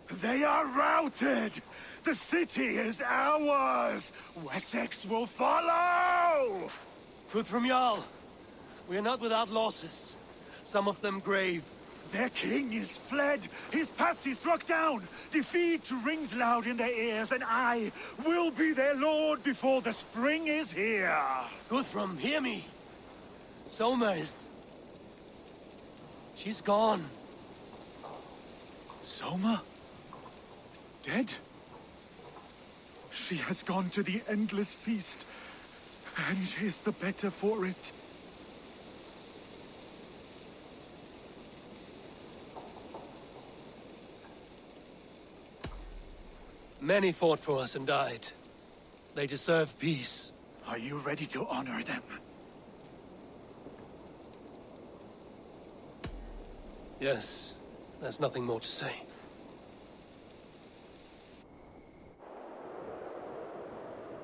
They are routed! The city is ours! Wessex will follow! Guthrum Jarl, we are not without losses. Some of them grave. Their king is fled! His patsy struck down! Defeat rings loud in their ears, and I will be their lord before the spring is here! Guthrum, hear me! Soma is... she's gone. Soma? Dead? She has gone to the endless feast, and is the better for it. Many fought for us and died. They deserve peace. Are you ready to honor them? Yes, there's nothing more to say.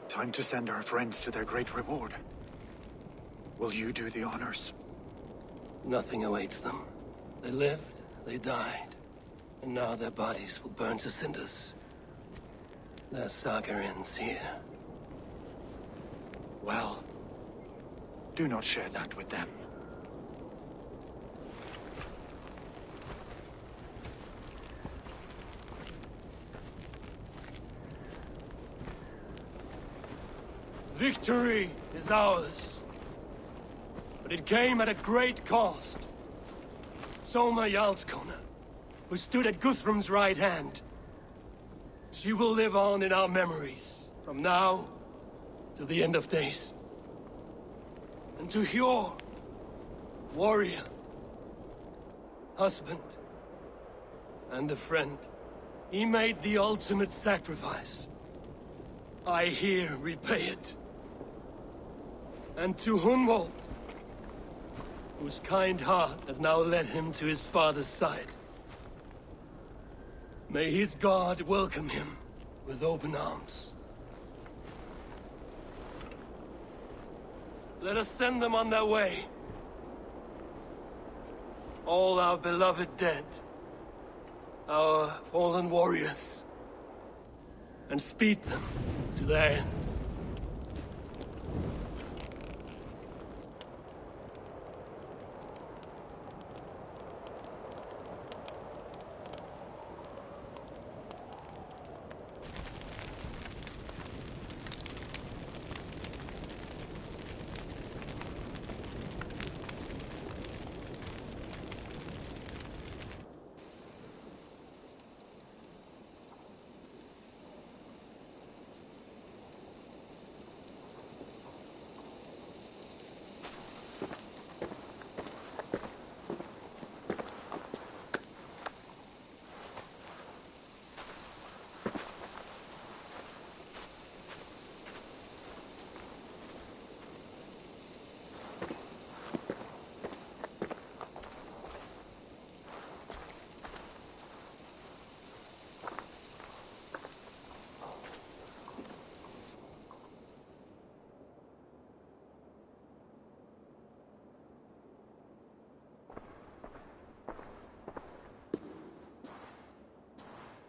Time to send our friends to their great reward. Will you do the honors? Nothing awaits them. They lived, they died, and now their bodies will burn to cinders. Their saga ends here. Well, do not share that with them. Victory is ours. But it came at a great cost. Soma Jarlskona, who stood at Guthrum's right hand. She will live on in our memories, from now till the end of days. And to Hjor, warrior, husband, and a friend, he made the ultimate sacrifice. I here repay it. And to Hunwald, whose kind heart has now led him to his father's side. May his god welcome him with open arms. Let us send them on their way. All our beloved dead, our fallen warriors, and speed them to their end.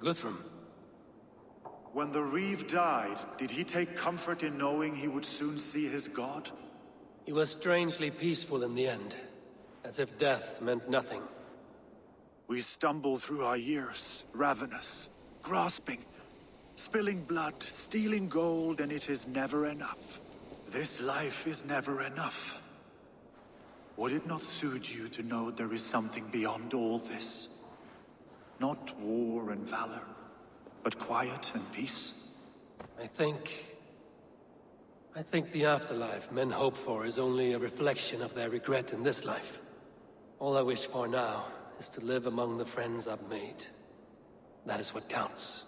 Guthrum. When the Reeve died, did he take comfort in knowing he would soon see his god? He was strangely peaceful in the end, as if death meant nothing. We stumble through our years, ravenous, grasping, spilling blood, stealing gold, and it is never enough. This life is never enough. Would it not suit you to know there is something beyond all this? Not war and valor, but quiet and peace. I think the afterlife men hope for is only a reflection of their regret in this life. All I wish for now is to live among the friends I've made. That is what counts.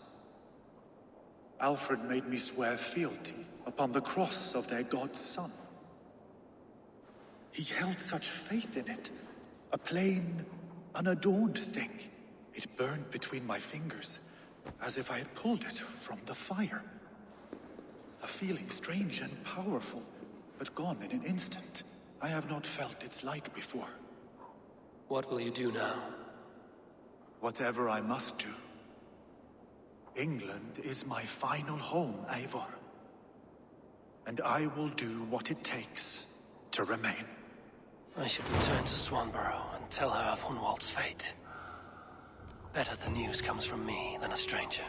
Alfred made me swear fealty upon the cross of their god's son. He held such faith in it, a plain, unadorned thing. It burned between my fingers, as if I had pulled it from the fire. A feeling strange and powerful, but gone in an instant. I have not felt its like before. What will you do now? Whatever I must do. England is my final home, Eivor. And I will do what it takes to remain. I should return to Swanborough and tell her of Hunwald's fate. Better the news comes from me than a stranger.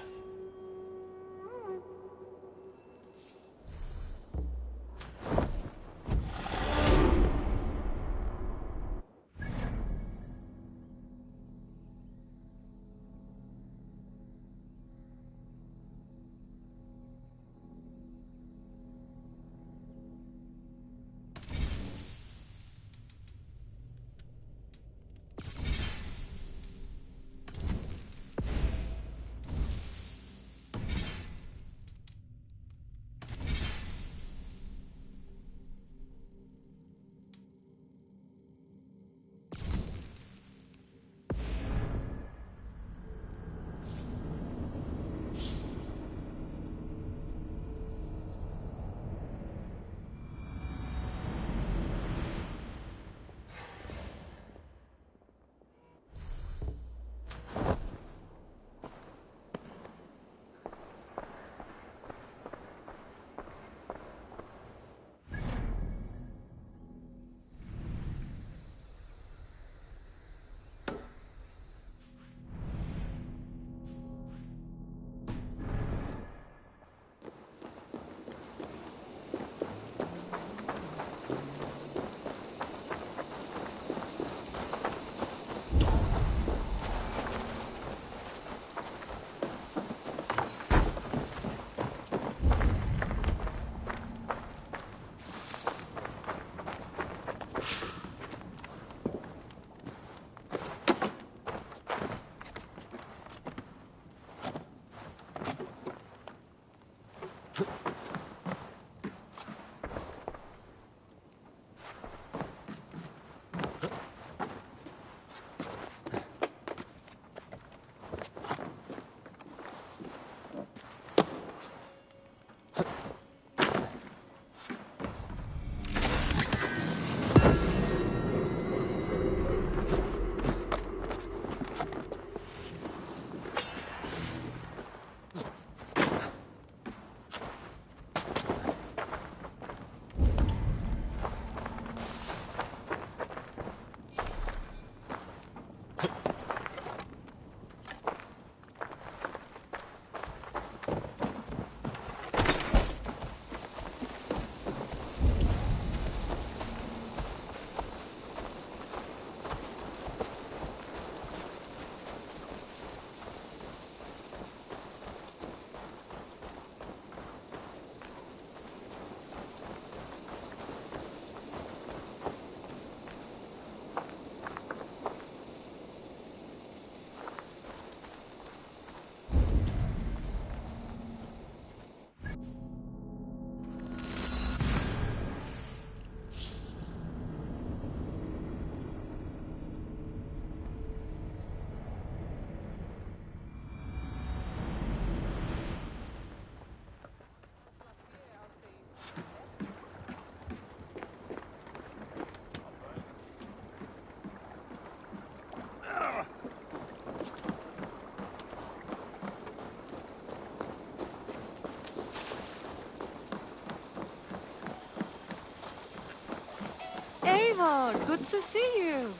Eivor, good to see you.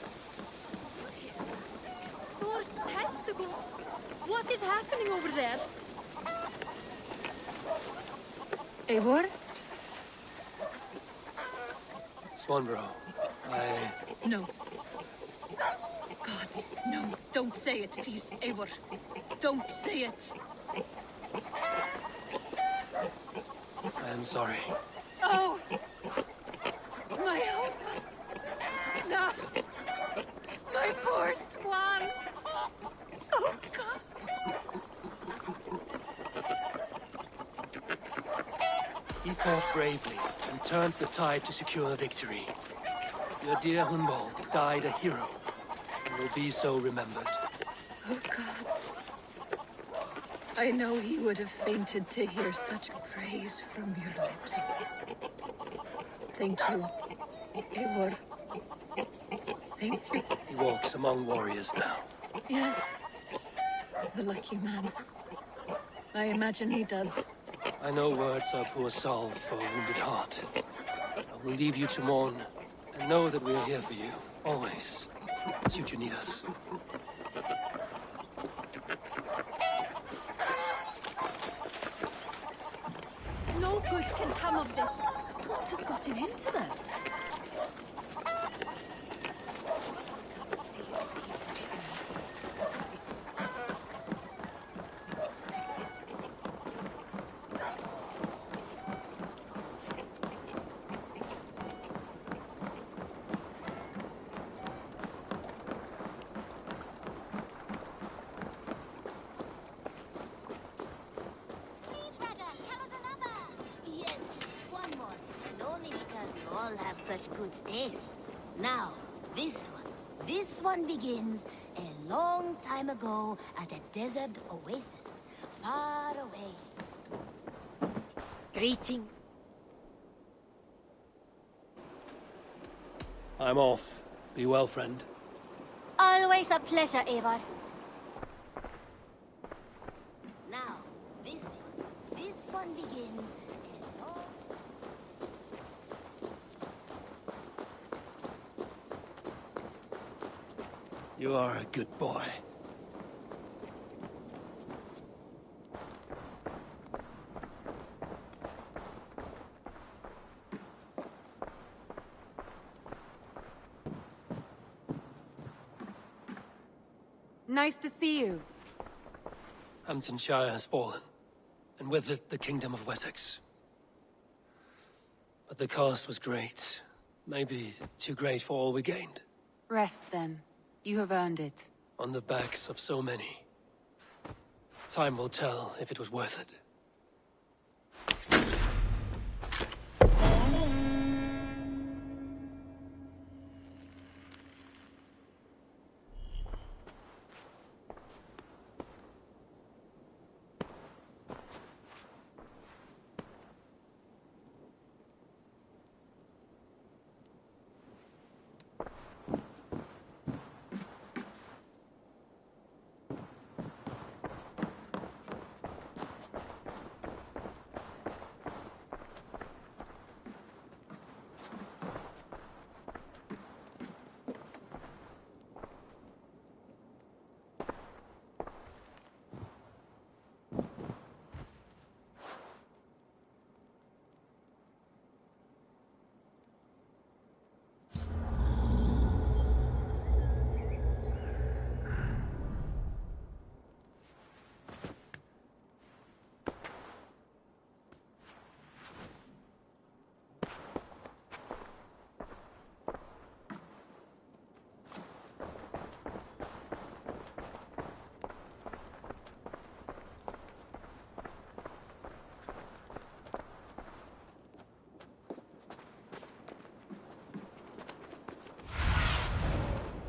Thor's testicles! What is happening over there? Eivor? Swanborough, No. Gods, no. Don't say it, please, Eivor. Don't say it. I am sorry. Oh! My hope! No! My poor swan! Oh, gods! He fought bravely and turned the tide to secure a victory. Your dear Hunwald died a hero and will be so remembered. Oh, gods. I know he would have fainted to hear such praise from your lips. Thank you, Eivor. Thank you. He walks among warriors now. Yes, the lucky man. I imagine he does. I know words are poor salve for a wounded heart. I will leave you to mourn, and know that we are here for you, always, should you need us. No good can come of this. What has gotten into them? Yes, one more. And only because you all have such good taste. Now, this one. This one begins a long time ago at a desert oasis, far away. Greeting. I'm off. Be well, friend. Always a pleasure, Eivor. Now, this one begins a long... You are a good boy. Nice to see you. Hamptonshire has fallen, and with it the Kingdom of Wessex. But the cost was great. Maybe too great for all we gained. Rest then. You have earned it. On the backs of so many. Time will tell if it was worth it.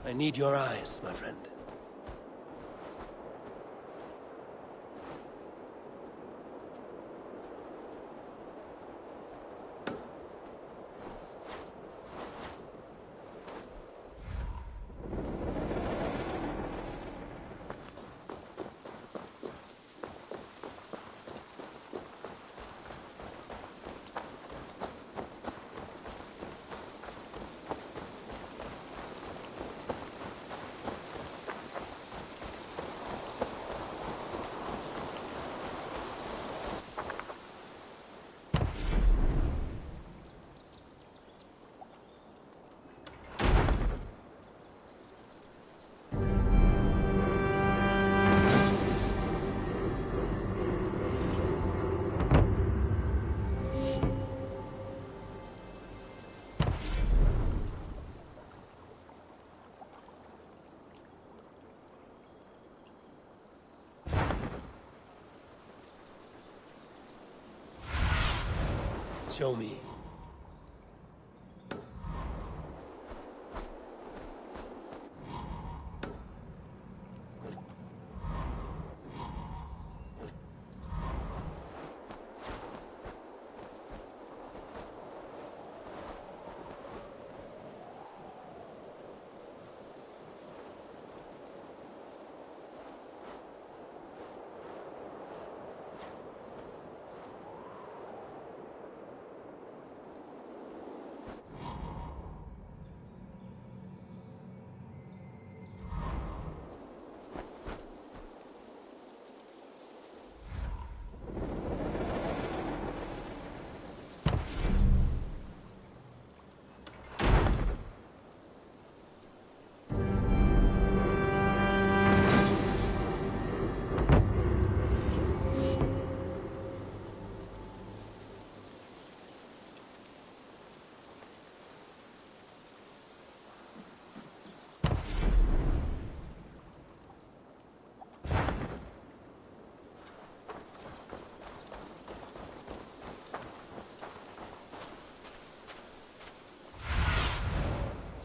I need your eyes, my friend. Show me.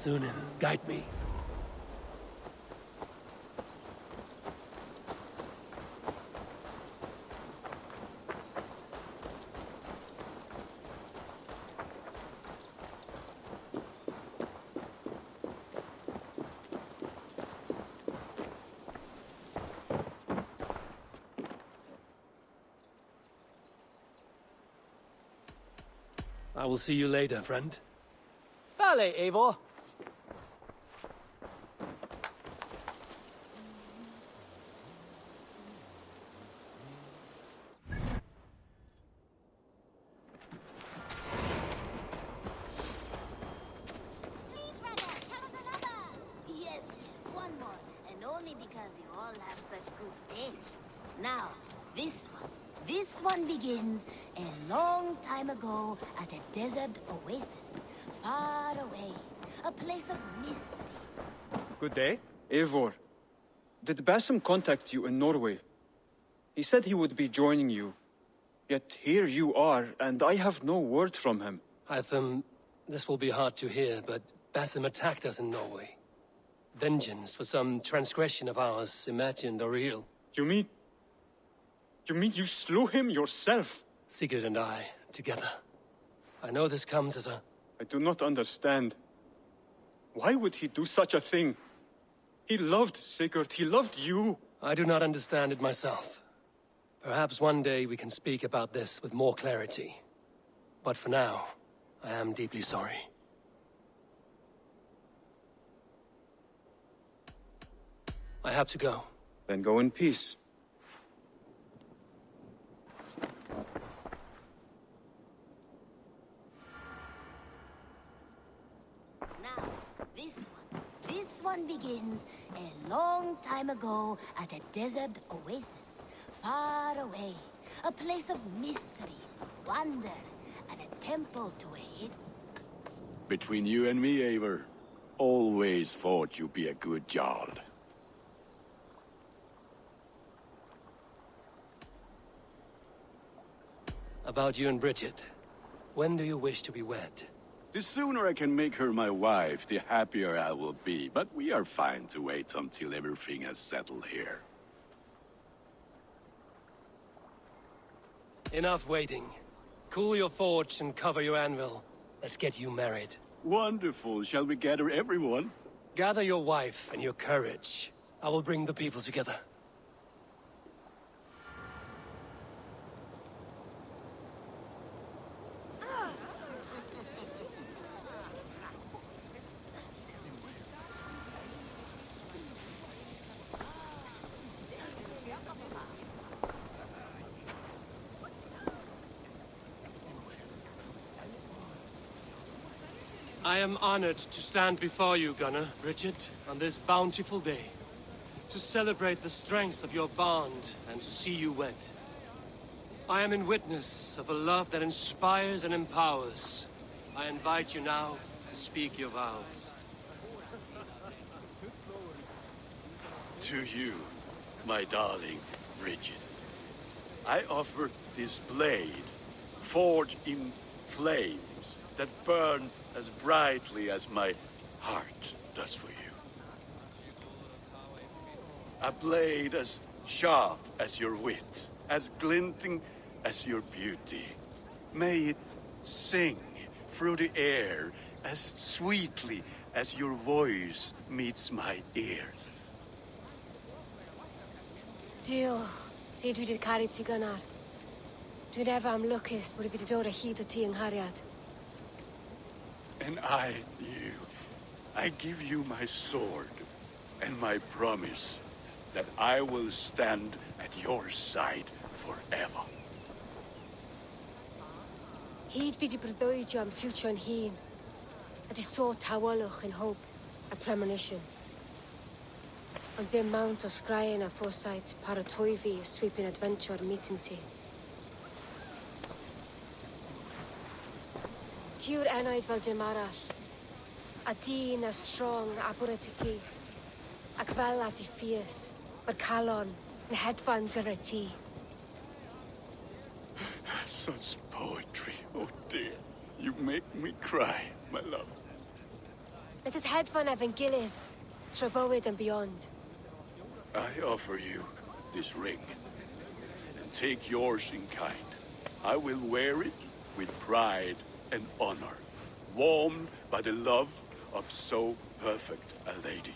Sunan, guide me. I will see you later, friend. Vale, Eivor. Yes, one more. And only because you all have such good taste. Now, this one begins a long time ago at a desert oasis, far away. A place of mystery. Good day. Eivor, did Basim contact you in Norway? He said he would be joining you. Yet here you are, and I have no word from him. Hytham, this will be hard to hear, but Basim attacked us in Norway. Vengeance for some transgression of ours, imagined or real. You mean you slew him yourself? Sigurd and I, together. I know this comes as a... I do not understand. Why would he do such a thing? He loved Sigurd, he loved you. I do not understand it myself. Perhaps one day we can speak about this with more clarity. But for now, I am deeply sorry. I have to go. Then go in peace. Now, this one begins a long time ago at a desert oasis, far away. A place of mystery, wonder, and a temple to a hidden. Between you and me, Eivor, always thought you'd be a good Jarl. About you and Bridget. When do you wish to be wed? The sooner I can make her my wife, the happier I will be. But we are fine to wait until everything has settled here. Enough waiting. Cool your forge and cover your anvil. Let's get you married. Wonderful. Shall we gather everyone? Gather your wife and your courage. I will bring the people together. I am honored to stand before you, Gunnar, Bridget, on this bountiful day, to celebrate the strength of your bond and to see you wed. I am in witness of a love that inspires and empowers. I invite you now to speak your vows. To you, my darling Bridget, I offer this blade, forged in flames that burn as brightly as my heart does for you. A blade as sharp as your wit, as glinting as your beauty. May it sing through the air as sweetly as your voice meets my ears. Dio, syd dwi 'di caru ti gynnar. Dwi'n efo am lwcus bod fi 'di dod o hyd o ti yng nghariad. And I give you my sword and my promise that I will stand at your side forever. Hyd fi 'di breuddwydio am ffiwtio yn hun, a di so tawelwch yn hope a premonition. Ond dim mount o sgraen a foresight paratoi fi a sweeping adventure meeting ti. Tiw'r enaid fel dim arall, a dyn as strong a bwrdd y gi, ac fel as I fierce, mae'r calon yn hedfan dyr y ti. Such poetry, oh dear. You make me cry, my love. Let us head for Nevengilid, Treboid and beyond. I offer you this ring, and take yours in kind. I will wear it with pride and honor, warmed by the love of so perfect a lady.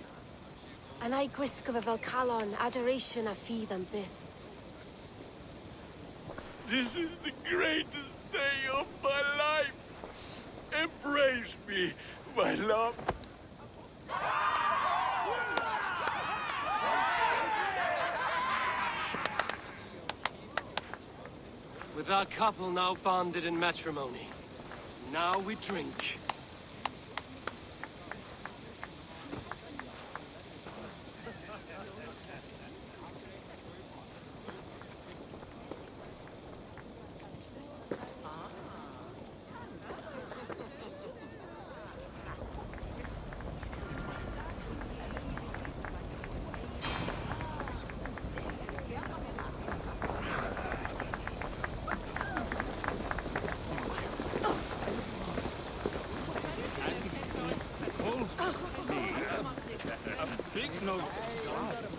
And I gwisg of a Valhalla adoration a feed and bith. This is the greatest day of my life. Embrace me, my love. With our couple now bonded in matrimony, now we drink.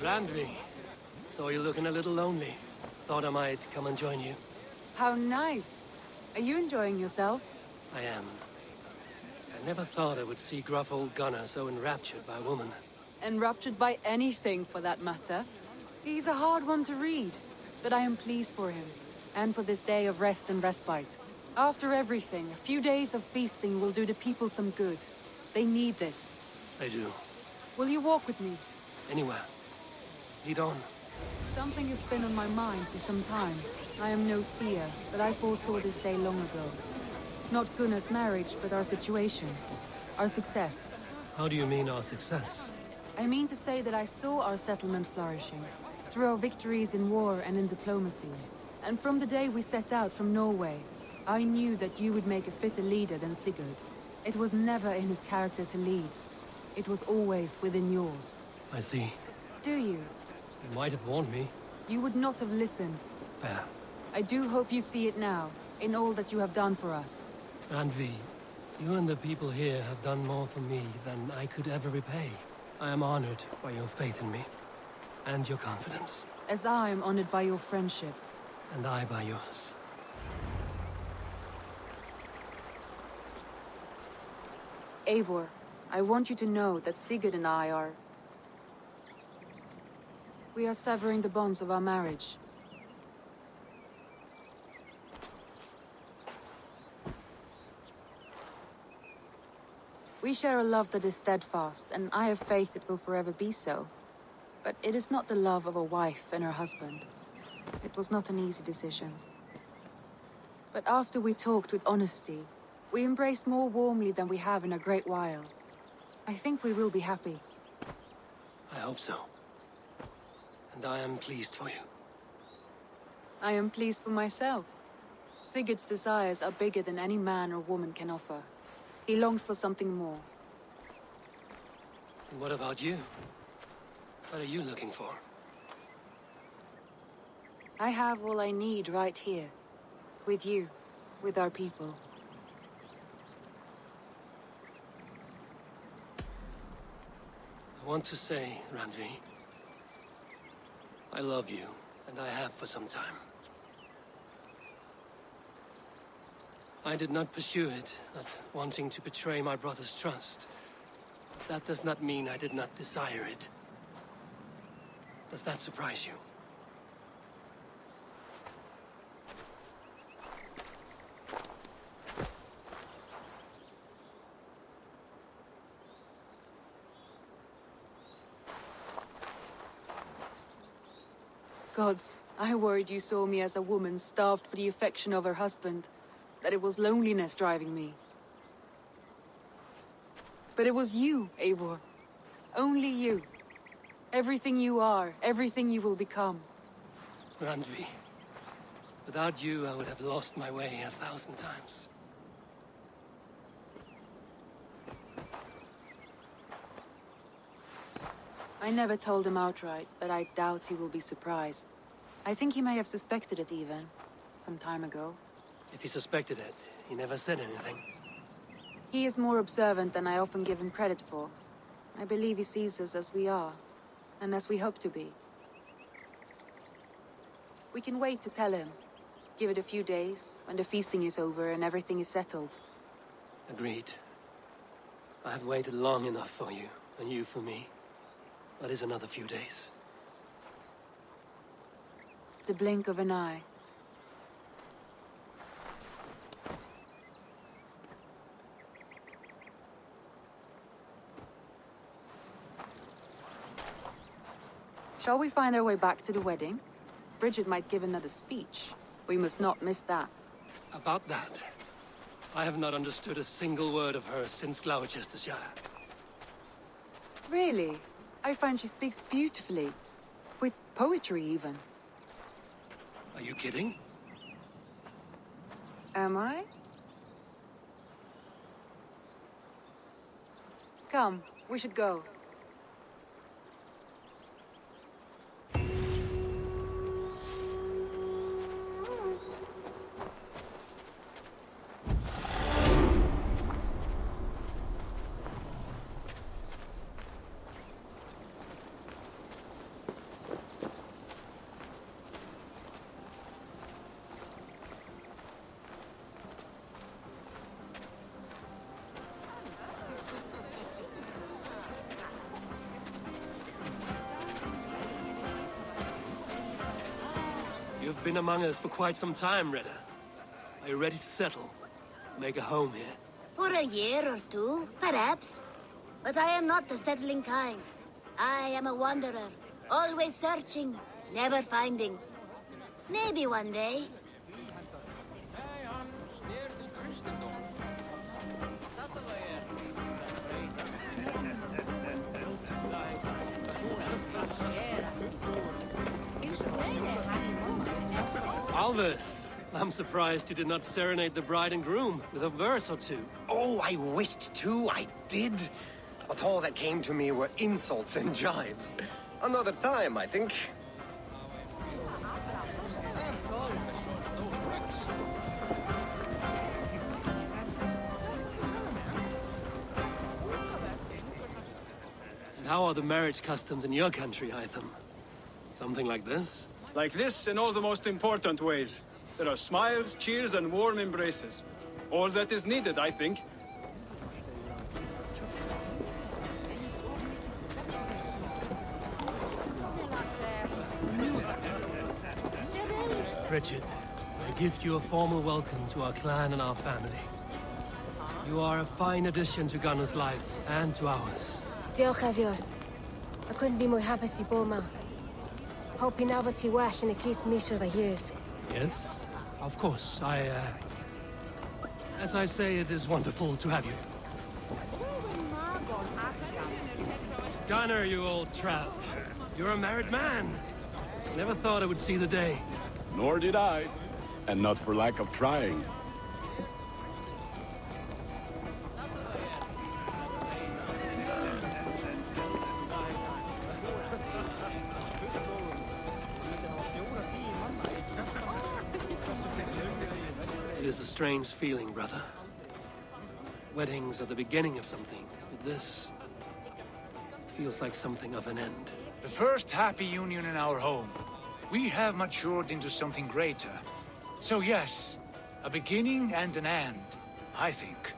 Randvi, saw you looking a little lonely. Thought I might come and join you. How nice. Are you enjoying yourself? I am. I never thought I would see gruff old Gunnar so enraptured by a woman. Enraptured by anything, for that matter. He's a hard one to read, but I am pleased for him, and for this day of rest and respite. After everything, a few days of feasting will do the people some good. They need this. They do. Will you walk with me? Anywhere. Lead on. Something has been on my mind for some time. I am no seer, but I foresaw this day long ago. Not Gunnar's marriage, but our situation. Our success. How do you mean our success? I mean to say that I saw our settlement flourishing, through our victories in war and in diplomacy. And from the day we set out from Norway, I knew that you would make a fitter leader than Sigurd. It was never in his character to lead. It was always within yours. I see. Do you? You might have warned me. You would not have listened. Fair. I do hope you see it now, in all that you have done for us. Randvi, you and the people here have done more for me than I could ever repay. I am honored by your faith in me, and your confidence. As I am honored by your friendship. And I by yours. Eivor, I want you to know that Sigurd and I are... We are severing the bonds of our marriage. We share a love that is steadfast, and I have faith it will forever be so. But it is not the love of a wife and her husband. It was not an easy decision. But after we talked with honesty, we embraced more warmly than we have in a great while. I think we will be happy. I hope so. And I am pleased for you. I am pleased for myself. Sigurd's desires are bigger than any man or woman can offer. He longs for something more. And what about you? What are you looking for? I have all I need right here. With you. With our people. I want to say, Randvi, I love you, and I have for some time. I did not pursue it, not wanting to betray my brother's trust. But that does not mean I did not desire it. Does that surprise you? Gods, I worried you saw me as a woman starved for the affection of her husband. That it was loneliness driving me. But it was you, Eivor. Only you. Everything you are, everything you will become. Randvi, without you I would have lost my way 1,000 times. I never told him outright, but I doubt he will be surprised. I think he may have suspected it even, some time ago. If he suspected it, he never said anything. He is more observant than I often give him credit for. I believe he sees us as we are, and as we hope to be. We can wait to tell him. Give it a few days, when the feasting is over and everything is settled. Agreed. I have waited long enough for you, and you for me. That is another few days. The blink of an eye. Shall we find our way back to the wedding? Bridget might give another speech. We must not miss that. About that, I have not understood a single word of hers since Gloucestershire. Really? I find she speaks beautifully. With poetry, even. Are you kidding? Am I? Come, we should go. You've been among us for quite some time, Redda. Are you ready to settle? Make a home here? For a year or two, perhaps. But I am not the settling kind. I am a wanderer, always searching, never finding. Maybe one day. Alvis, I'm surprised you did not serenade the bride and groom with a verse or two. Oh, I wished to, I did. But all that came to me were insults and jibes. Another time, I think. And how are the marriage customs in your country, Hytham? Something like this? Like this in all the most important ways. There are smiles, cheers, and warm embraces. All that is needed, I think. Bridget, I gift you a formal welcome to our clan and our family. You are a fine addition to Gunnar's life and to ours. Diolch, Eivor. I couldn't be more happy to be ma. Hope you never too well in a case me sure the years. Yes, of course. As I say, it is wonderful to have you. Gunnar, you old trout. You're a married man. Never thought I would see the day. Nor did I. And not for lack of trying. It is a strange feeling, brother. Weddings are the beginning of something, but this feels like something of an end. The first happy union in our home. We have matured into something greater. So yes, a beginning and an end, I think.